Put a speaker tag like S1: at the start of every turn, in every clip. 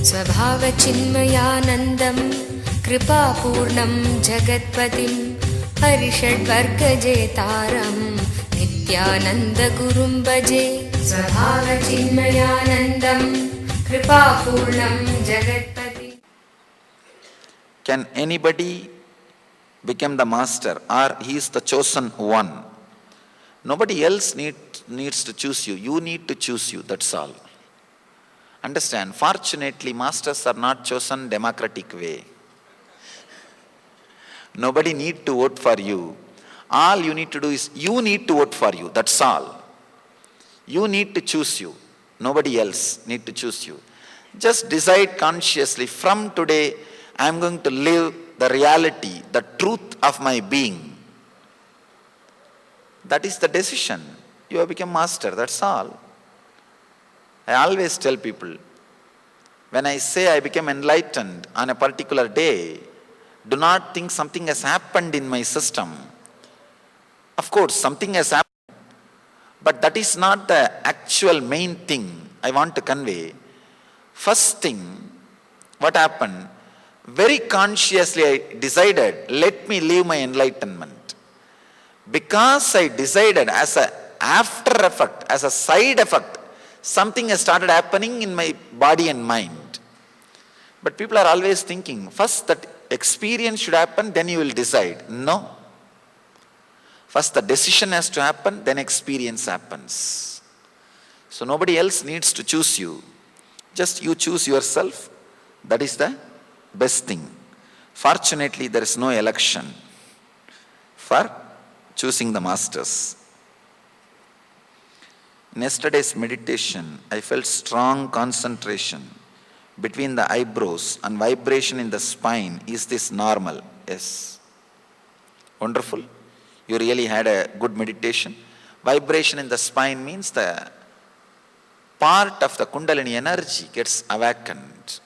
S1: स्वभावचिन्मयानन्दं कृपापूर्णं जगत्पतिं हरिषड्वर्गजेतारं नित्यानन्दगुरुं भजे. स्वभावचिन्मयानन्दं कृपापूर्णं जगत्पतिं.
S2: Can anybody become the master, or he is the chosen one? Nobody else needs to choose you. You need to choose you, that's all. Understand, fortunately, masters are not chosen democratic way. Nobody need to vote for you. All you need to do is, you need to vote for you, that's all. You need to choose you. Nobody else need to choose you. Just decide consciously, from today, I am going to live the reality, the truth of my being. That is the decision. You have become master, that's all. I always tell people, when I say I became enlightened on a particular day, do not think something has happened in my system. Of course, something has happened, but that is not the actual main thing I want to convey. First thing, what happened? Very consciously I decided, let me live my enlightenment. Because I decided, as an after effect, as a side effect, something has started happening in my body and mind. But people are always thinking, first that experience should happen, then you will decide. No. First the decision has to happen, then experience happens. So nobody else needs to choose you. Just you choose yourself. That is the best thing. Fortunately, there is no election for choosing the masters. In yesterday's meditation, I felt strong concentration between the eyebrows and vibration in the spine. Is this normal? Yes. Wonderful. You really had a good meditation. Vibration in the spine means the part of the Kundalini energy gets awakened.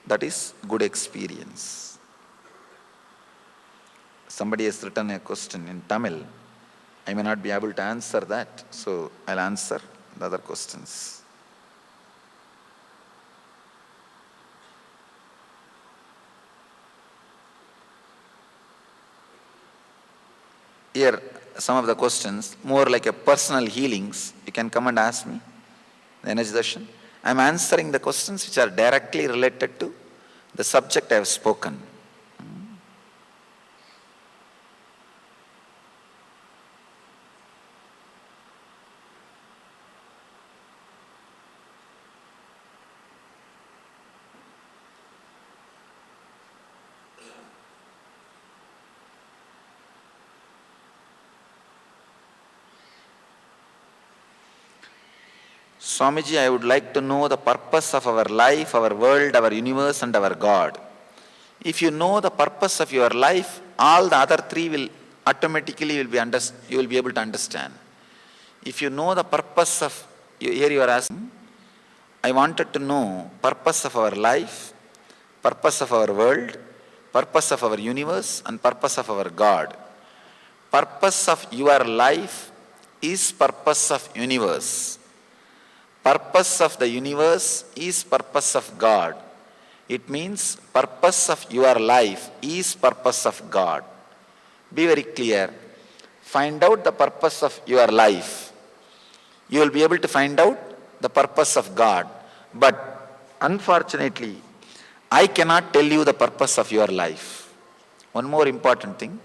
S2: That is good experience. Somebody has written a question in Tamil. I may not be able to answer that, so I'll answer the other questions. Here, some of the questions, more like a personal healings, you can come and ask me, the energy session. I am answering the questions which are directly related to the subject I have spoken. Swamiji, I would like to know the purpose of our life, our world, our universe and our God. If you know the purpose of your life, all the other three will automatically you will be able to understand. If you know the purpose of, here you are asking, I wanted to know purpose of our life, purpose of our world, purpose of our universe and purpose of our God. Purpose of your life is purpose of universe. Purpose of the universe is purpose of God. It means purpose of your life is purpose of God. Be very clear. Find out the purpose of your life. You will be able to find out the purpose of God. But unfortunately, I cannot tell you the purpose of your life. One more important thing.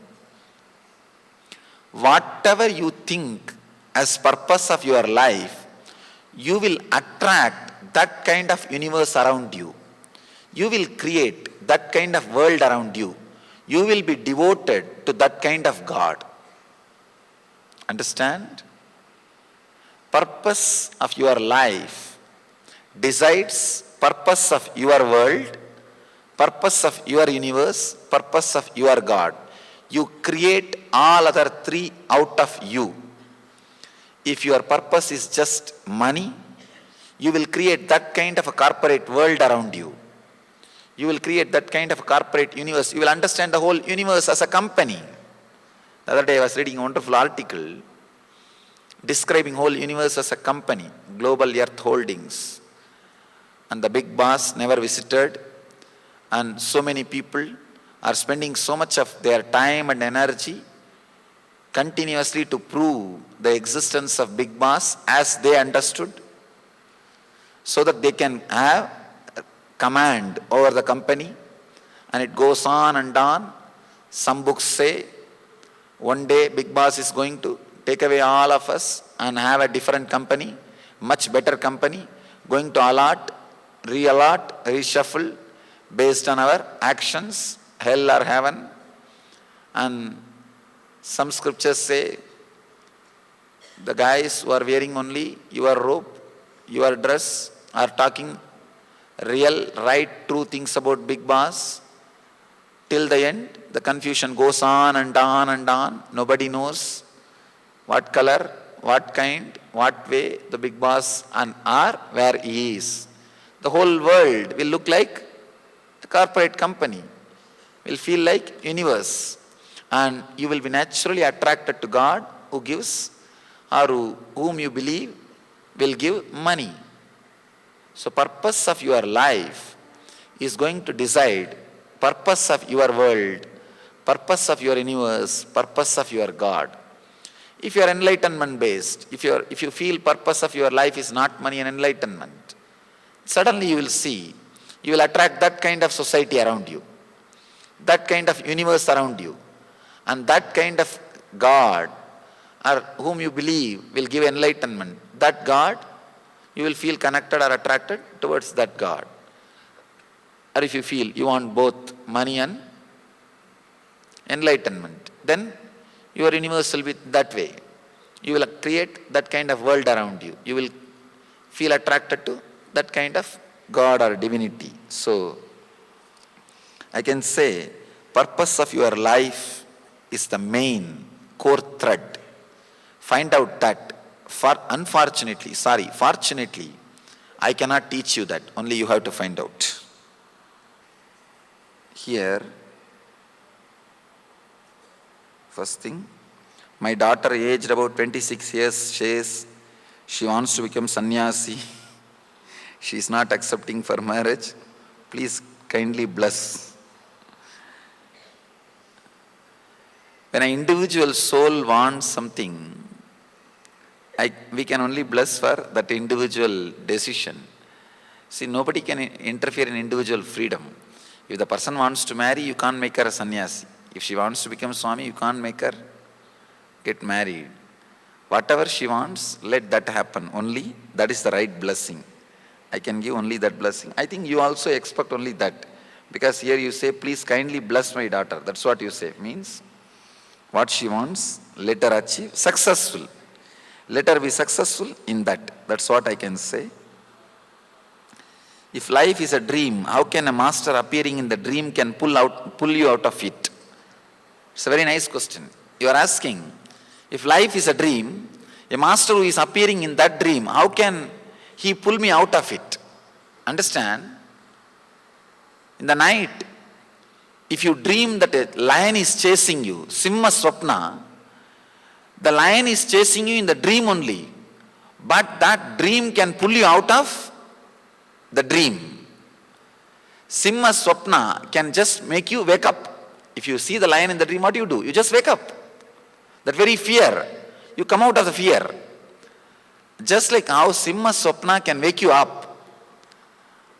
S2: Whatever you think as purpose of your life, you will attract that kind of universe around you. You will create that kind of world around you. You will be devoted to that kind of God. Understand? Purpose of your life decides purpose of your world, purpose of your universe, purpose of your God. You create all other three out of you. If your purpose is just money, you will create that kind of a corporate world around you. You will create that kind of a corporate universe. You will understand the whole universe as a company. The other day I was reading a wonderful article describing whole universe as a company, Global Earth Holdings. and the big boss never visited, and so many people are spending so much of their time and energy continuously to prove the existence of big boss as they understood, so that they can have command over the company, and it goes on and on. Some books say one day big boss is going to take away all of us and have a different company, much better company, going to allot, re-allot, reshuffle based on our actions, hell or heaven. And some scriptures say the guys who are wearing only your robe, your dress, are talking real, right, true things about big boss. Till the end, the confusion goes on and on and on. Nobody knows what color, what kind, what way the big boss and are, where he is. The whole world will look like a corporate company, will feel like universe. And you will be naturally attracted to God who gives, or whom you believe will give money. So purpose of your life is going to decide purpose of your world, purpose of your universe, purpose of your God. If you are enlightenment based, if you feel purpose of your life is not money and enlightenment, suddenly you will see, you will attract that kind of society around you, that kind of universe around you, and that kind of God or whom you believe will give enlightenment. That God, you will feel connected or attracted towards that God. Or if you feel you want both money and enlightenment, then your universe will be that way. You will create that kind of world around you. You will feel attracted to that kind of God or divinity. So, I can say, purpose of your life is the main core thread. Find out that. Fortunately, I cannot teach you that. Only you have to find out. Here, first thing, my daughter aged about 26 years says she wants to become sannyasi. She is not accepting for marriage. Please kindly bless. When an individual soul wants something, we can only bless for that individual decision. See, nobody can interfere in individual freedom. If the person wants to marry, you can't make her a sannyasi. If she wants to become Swami, you can't make her get married. Whatever she wants, let that happen. Only that is the right blessing. I can give only that blessing. I think you also expect only that. Because here you say, please kindly bless my daughter. That's what you say. Means, what she wants, let her achieve. Successful. Let her be successful in that. That's what I can say. If life is a dream, how can a master appearing in the dream can pull you out of it? It's a very nice question. You are asking, if life is a dream, a master who is appearing in that dream, how can he pull me out of it? Understand? In the night, if you dream that a lion is chasing you, Simha Swapna, the lion is chasing you in the dream only, but that dream can pull you out of the dream. Simha Swapna can just make you wake up. If you see the lion in the dream, what do? You just wake up. That very fear, you come out of the fear. Just like how Simha Swapna can wake you up,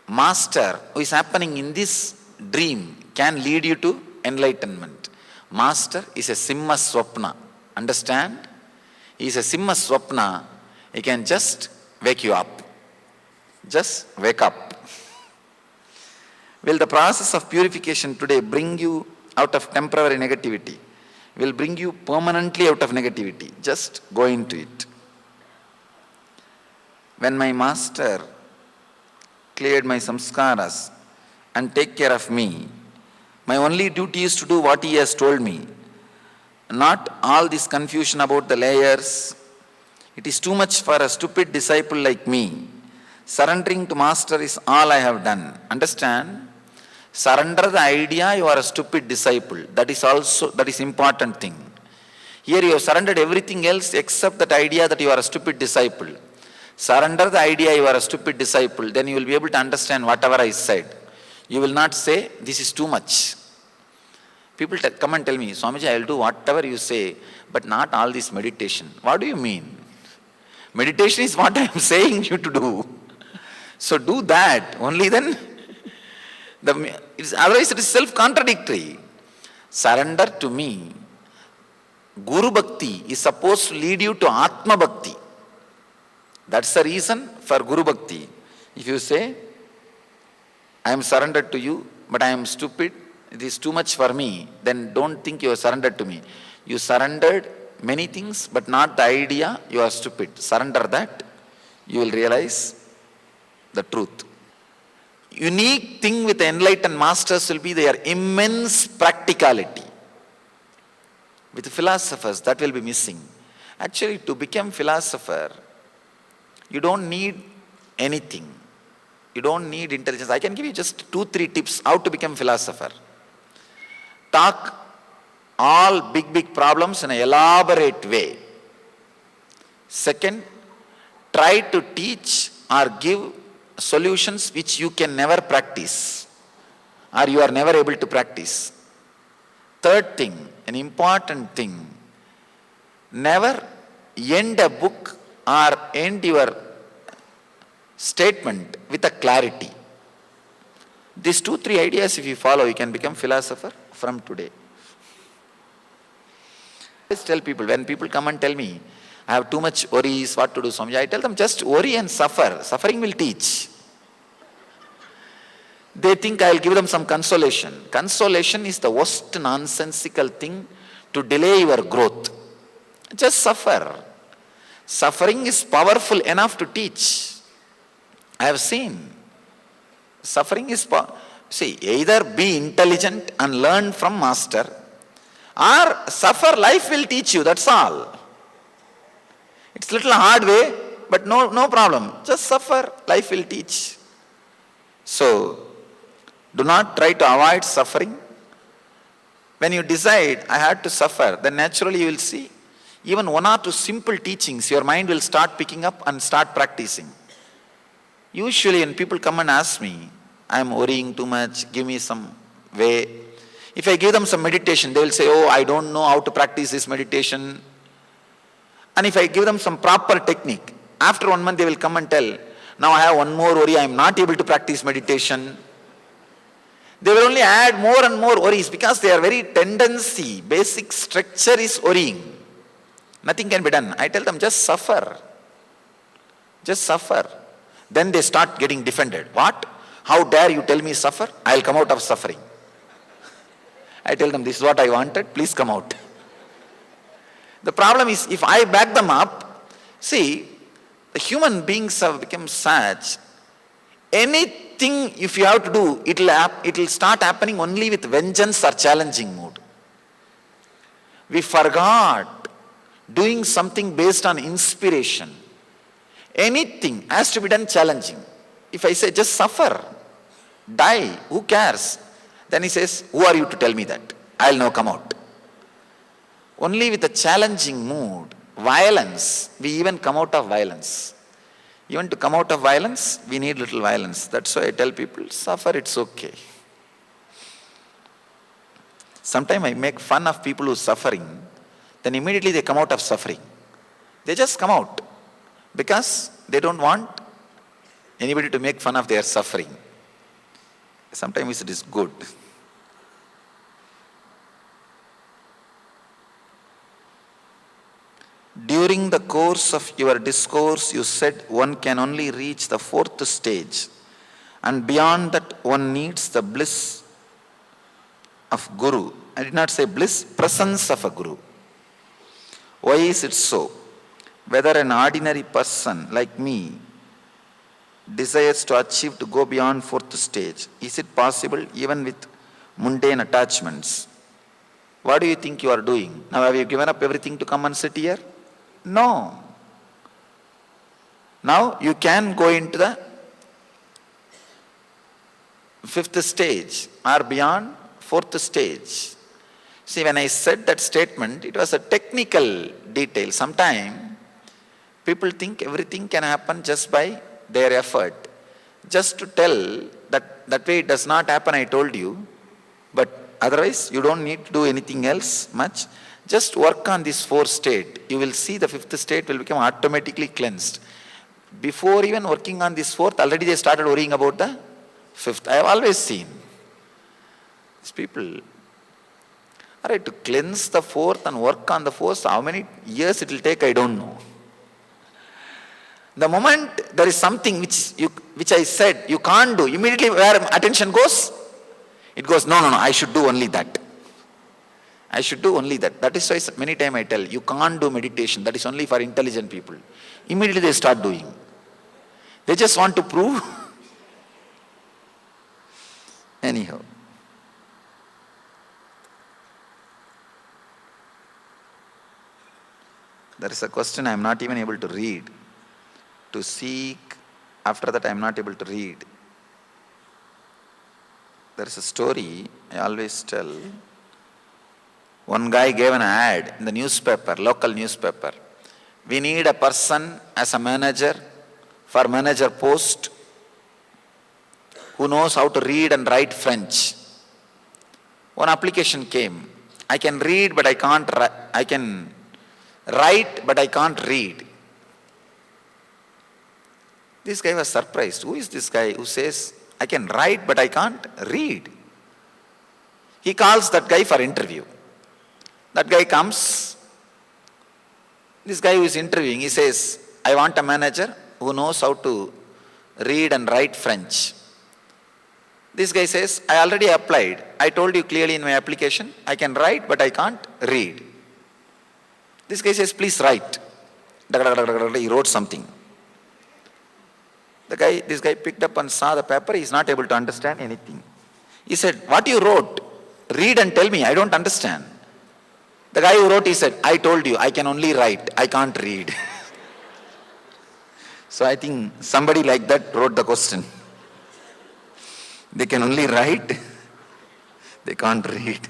S2: Master who is happening in this dream can lead you to enlightenment. Master is a Simha Swapna. Understand? He is a Simha Swapna. He can just wake you up. Just wake up. Will the process of purification today bring you out of temporary negativity? Will bring you permanently out of negativity. Just go into it. When my master cleared my samskaras and take care of me, my only duty is to do what he has told me. Not all this confusion about the layers. It is too much for a stupid disciple like me. Surrendering to master is all I have done. Understand? Surrender the idea you are a stupid disciple. That is important thing. Here you have surrendered everything else except that idea that you are a stupid disciple. Surrender the idea you are a stupid disciple, then you will be able to understand whatever I said. You will not say, this is too much. People come and tell me, Swamiji, I will do whatever you say, but not all this meditation. What do you mean? Meditation is what I am saying you to do. So do that. Only then, otherwise it is self-contradictory. Surrender to me. Guru Bhakti is supposed to lead you to Atma Bhakti. That's the reason for Guru Bhakti. If you say, I am surrendered to you, but I am stupid, it is too much for me, then don't think you are surrendered to me. You surrendered many things, but not the idea you are stupid. Surrender that, you will realize the truth. Unique thing with the enlightened masters will be their immense practicality. With philosophers, that will be missing. Actually, to become philosopher, you don't need anything. You don't need intelligence. I can give you just 2-3 tips how to become philosopher. Talk all big problems in an elaborate way. Second, try to teach or give solutions which you can never practice or you are never able to practice. Third thing, an important thing, never end a book or end your statement with a clarity. These 2-3 ideas if you follow, you can become philosopher from today. I always tell people, when people come and tell me, I have too much worries, what to do, Swamiji, I tell them just worry and suffer. Suffering will teach. They think I will give them some consolation. Consolation is the worst nonsensical thing to delay your growth. Just suffer. Suffering is powerful enough to teach. I have seen. Suffering is see, either be intelligent and learn from master, or suffer, life will teach you, that's all. It's a little hard way, but no problem. Just suffer, life will teach. So, do not try to avoid suffering. When you decide, I had to suffer, then naturally you will see, even 1 or 2 simple teachings, your mind will start picking up and start practicing. Usually when people come and ask me, I am worrying too much, give me some way. If I give them some meditation, they will say, oh, I don't know how to practice this meditation. And if I give them some proper technique, after 1 month they will come and tell, now I have one more worry, I am not able to practice meditation. They will only add more and more worries because their very tendency, basic structure is worrying. Nothing can be done. I tell them, just suffer. Just suffer. Then they start getting defended. What? How dare you tell me suffer? I will come out of suffering. I tell them, this is what I wanted, please come out. The problem is, if I back them up, see, the human beings have become such, anything if you have to do, it will start happening only with vengeance or challenging mood. We forgot doing something based on inspiration. Anything has to be done challenging. If I say just suffer, die, who cares? Then he says, who are you to tell me that? I'll now come out. Only with a challenging mood, violence, we even come out of violence. Even to come out of violence, we need little violence. That's why I tell people, suffer, it's okay. Sometimes I make fun of people who are suffering, then immediately they come out of suffering. They just come out because they don't want anybody to make fun of their suffering. Sometimes it is good. During the course of your discourse, you said one can only reach the 4th stage, and beyond that one needs the bliss of Guru. I did not say bliss, presence of a Guru. Why is it so? Whether an ordinary person like me desires to achieve to go beyond 4th stage, is it possible even with mundane attachments? What do you think you are doing? Now have you given up everything to come and sit here? No. Now you can go into the 5th stage or beyond 4th stage. See, when I said that statement, it was a technical detail. Sometimes People think everything can happen just by their effort. Just to tell that way it does not happen, I told you. But otherwise, you don't need to do anything else much. Just work on this fourth state. You will see the fifth state will become automatically cleansed. Before even working on this fourth, already they started worrying about the fifth. I have always seen these people. All right, to cleanse the fourth and work on the fourth, how many years it will take, I don't know. The moment there is something which I said you can't do, immediately where attention goes, it goes, no, I should do only that. I should do only that. That is why many times I tell, you can't do meditation. That is only for intelligent people. Immediately they start doing. They just want to prove. Anyhow. There is a question I am not even able to read. To seek, after that I am not able to read. There is a story I always tell. One guy gave an ad in the newspaper, local newspaper. We need a person as a manager, for manager post, who knows how to read and write French. One application came. I can read but I can't write. I can write but I can't read. This guy was surprised. Who is this guy who says, I can write but I can't read? He calls that guy for interview. That guy comes. This guy who is interviewing, he says, I want a manager who knows how to read and write French. This guy says, I already applied. I told you clearly in my application, I can write but I can't read. This guy says, please write. He wrote something. This guy picked up and saw the paper. He is not able to understand anything. He said, what you wrote? Read and tell me. I don't understand. The guy who wrote, he said, I told you, I can only write. I can't read. So I think somebody like that wrote the question. They can only write. They can't read.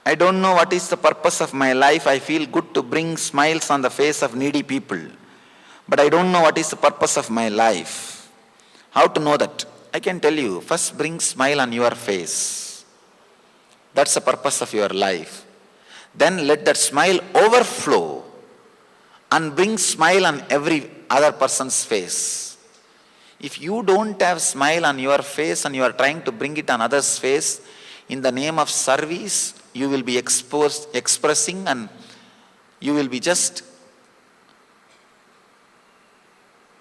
S2: I don't know what is the purpose of my life. I feel good to bring smiles on the face of needy people. But I don't know what is the purpose of my life. How to know that? I can tell you, first bring smile on your face. That's the purpose of your life. Then let that smile overflow and bring smile on every other person's face. If you don't have smile on your face and you are trying to bring it on others' face, in the name of service, you will be expressing and you will be just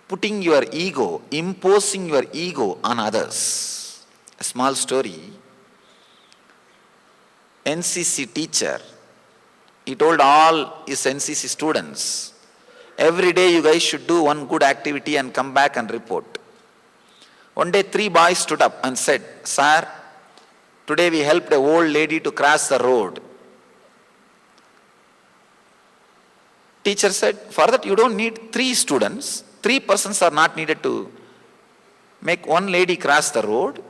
S2: putting your ego, imposing your ego on others. A small story. NCC teacher, he told all his NCC students, every day you guys should do one good activity and come back and report. One day 3 boys stood up and said, sir, today we helped an old lady to cross the road. Teacher said, for that you don't need 3 students. 3 persons are not needed to make one lady cross the road.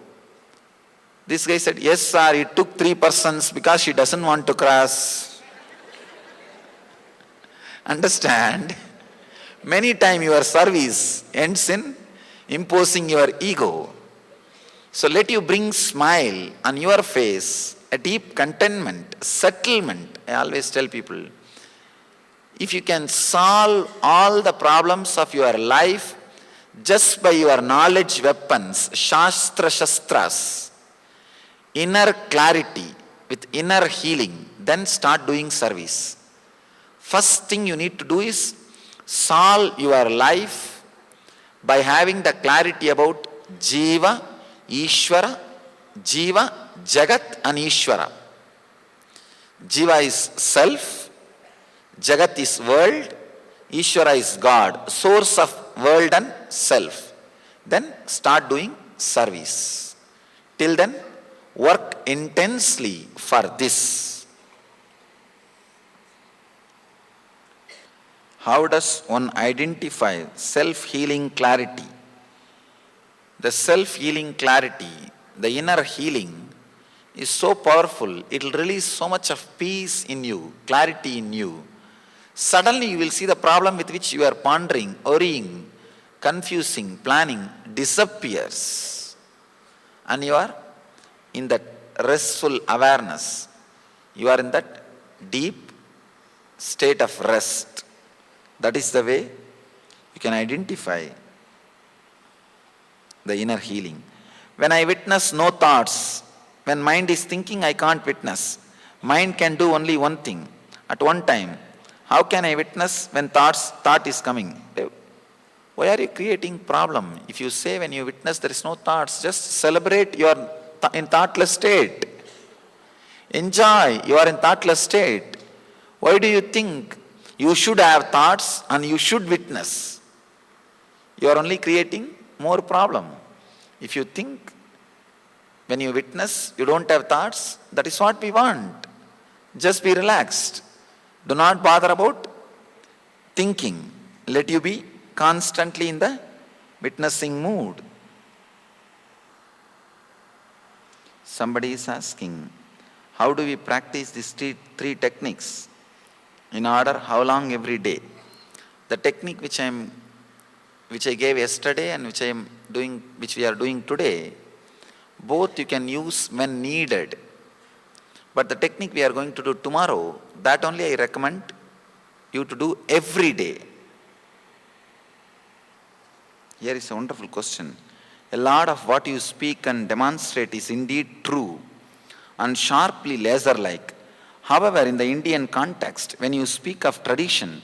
S2: This guy said, yes sir, it took 3 persons because she doesn't want to cross. Understand? Many times your service ends in imposing your ego. So let you bring smile on your face, a deep contentment, settlement. I always tell people, if you can solve all the problems of your life just by your knowledge weapons, shastras, inner clarity with inner healing, then start doing service. First thing you need to do is solve your life by having the clarity about Jiva, Ishvara, Jiva, Jagat and Ishvara. Jiva is self, Jagat is world, Ishvara is God, source of world and self. Then start doing service. Till then, work intensely for this. How does one identify self-healing clarity? The self-healing clarity, the inner healing is so powerful, it will release so much of peace in you, clarity in you. Suddenly you will see the problem with which you are pondering, worrying, confusing, planning disappears. And you are in that restful awareness. You are in that deep state of rest. That is the way you can identify the inner healing. When I witness no thoughts, when mind is thinking, I can't witness. Mind can do only one thing at one time. How can I witness when thought is coming? Why are you creating problem? If you say when you witness there is no thoughts, just celebrate you are in thoughtless state. Enjoy, you are in thoughtless state. Why do you think you should have thoughts and you should witness? You are only creating more problem. If you think, when you witness, you don't have thoughts, that is what we want. Just be relaxed. Do not bother about thinking. Let you be constantly in the witnessing mood. Somebody is asking, how do we practice these three techniques? In order, how long every day? The technique which I gave yesterday and which we are doing today, both you can use when needed. But the technique we are going to do tomorrow, that only I recommend you to do every day. Here is a wonderful question. A lot of what you speak and demonstrate is indeed true and sharply laser-like. However, in the Indian context, when you speak of tradition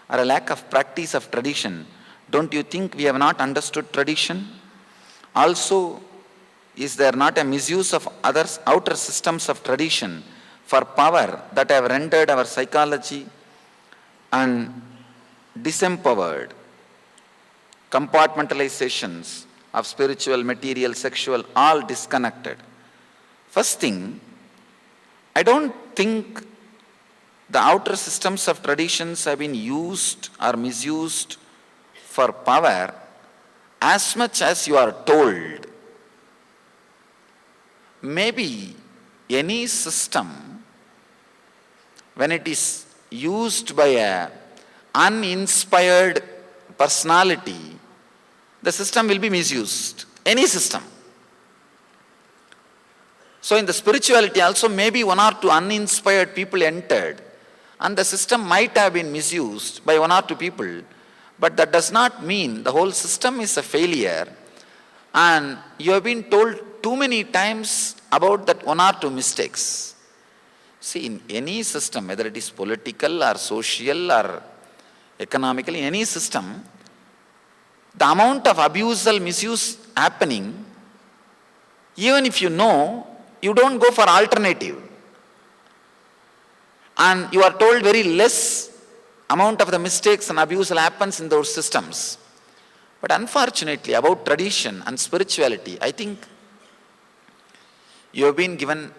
S2: or a lack of practice of tradition, don't you think we have not understood tradition? Also, is there not a misuse of outer systems of tradition for power that have rendered our psychology and disempowered? Compartmentalizations of spiritual, material, sexual, all disconnected. First thing, I don't think the outer systems of traditions have been used or misused for power as much as you are told. Maybe any system, when it is used by an uninspired personality, the system will be misused. Any system. So in the spirituality also, maybe one or two uninspired people entered, and the system might have been misused by one or two people, but that does not mean the whole system is a failure, and you have been told too many times about that one or two mistakes. See, in any system, whether it is political or social or economical, in any system, the amount of abuse or misuse happening, even if you know, you don't go for alternative. And you are told very less amount of the mistakes and abuse happens in those systems. But unfortunately, about tradition and spirituality, I think you have been given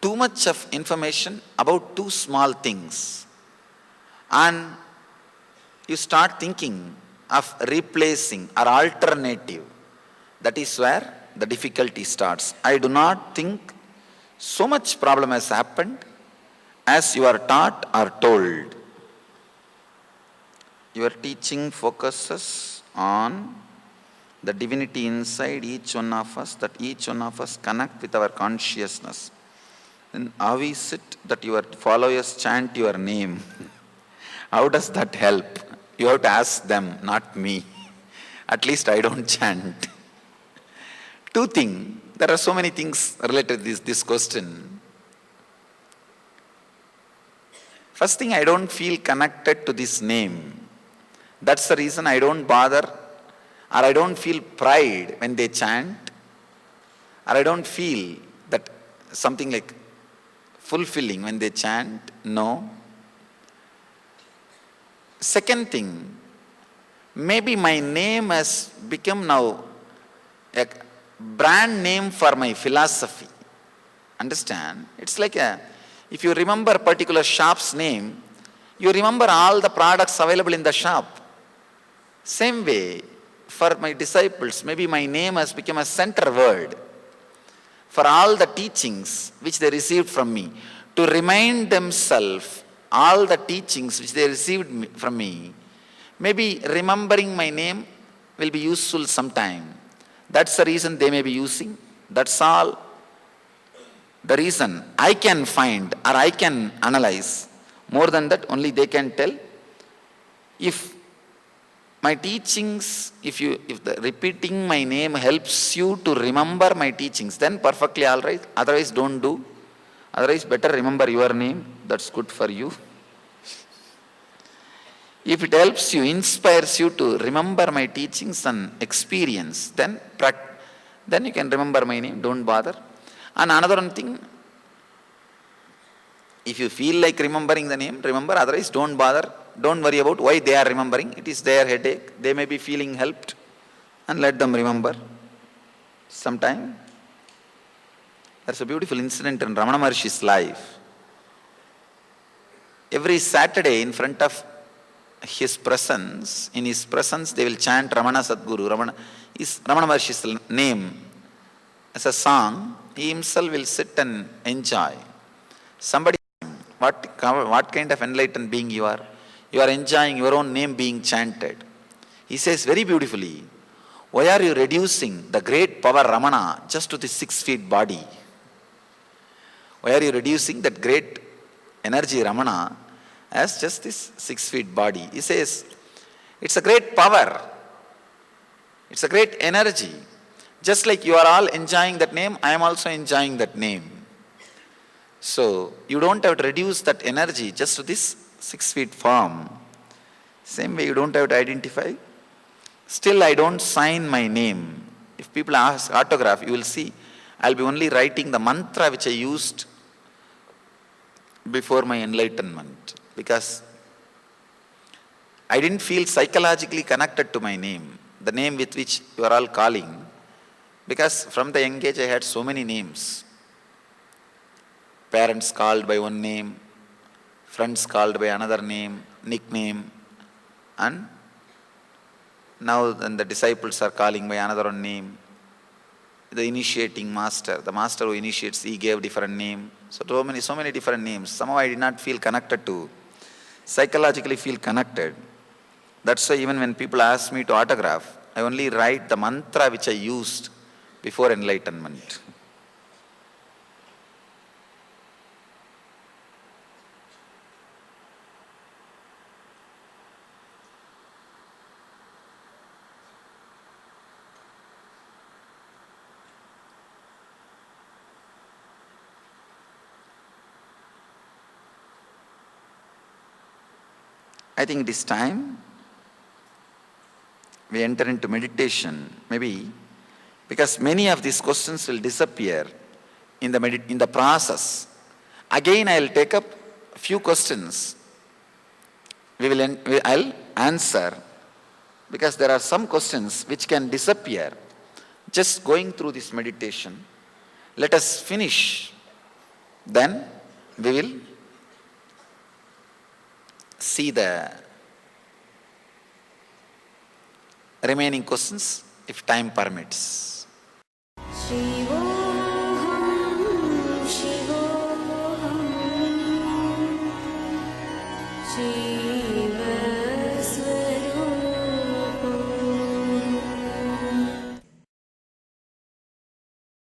S2: too much of information about two small things. And you start thinking of replacing or alternative. That is where the difficulty starts. I do not think so much problem has happened as you are taught or told. Your teaching focuses on the divinity inside each one of us, that each one of us connect with our consciousness. Then how is it that your followers chant your name? How does that help? You have to ask them, not me. At least I don't chant. Two things. There are so many things related to this question. First thing, I don't feel connected to this name. That's the reason I don't bother, or I don't feel pride when they chant, or I don't feel that something like fulfilling when they chant. No. Second thing, maybe my name has become now a brand name for my philosophy. Understand? It's like if you remember a particular shop's name, you remember all the products available in the shop. Same way, for my disciples, maybe my name has become a center word for all the teachings which they received from me, to remind themselves all the teachings which they received from me. Maybe remembering my name will be useful sometime. That's the reason they may be using. That's all the reason I can find or I can analyze. More than that, only they can tell. If my teachings, if the repeating my name helps you to remember my teachings, then perfectly all right. Otherwise, don't do. Otherwise, better remember your name. That's good for you. If it helps you, inspires you to remember my teachings and experience, then you can remember my name. Don't bother. And another one thing, if you feel like remembering the name, remember. Otherwise, don't bother. Don't worry about why they are remembering. It is their headache. They may be feeling helped, and let them remember sometime. There's a beautiful incident in Ramana Maharshi's life. Every Saturday, in front of his presence, in his presence, they will chant Ramana Sadguru. Ramana Maharshi's name as a song. He himself will sit and enjoy. Somebody, what kind of enlightened being you are? You are enjoying your own name being chanted. He says very beautifully, why are you reducing the great power Ramana just to the 6 feet body? Why are you reducing that great energy Ramana as just this 6 feet body? He says, it's a great power. It's a great energy. Just like you are all enjoying that name, I am also enjoying that name. So, you don't have to reduce that energy just to this 6 feet form. Same way, you don't have to identify. Still, I don't sign my name. If people ask autograph, you will see, I'll be only writing the mantra which I used before my enlightenment. Because I didn't feel psychologically connected to my name, the name with which you are all calling. Because from the young age, I had so many names. Parents called by one name, friends called by another name, nickname, and now then the disciples are calling by another one name. The initiating master, the master who initiates, he gave different name. So many different names. Somehow I did not feel connected to, psychologically feel connected. That's why even when people ask me to autograph, I only write the mantra which I used before enlightenment. I think it is time we enter into meditation, maybe, because many of these questions will disappear in the process. Again, I will take up a few questions. I'll answer, because there are some questions which can disappear just going through this meditation. Let us finish, then we will see the remaining questions if time permits.
S1: Shivo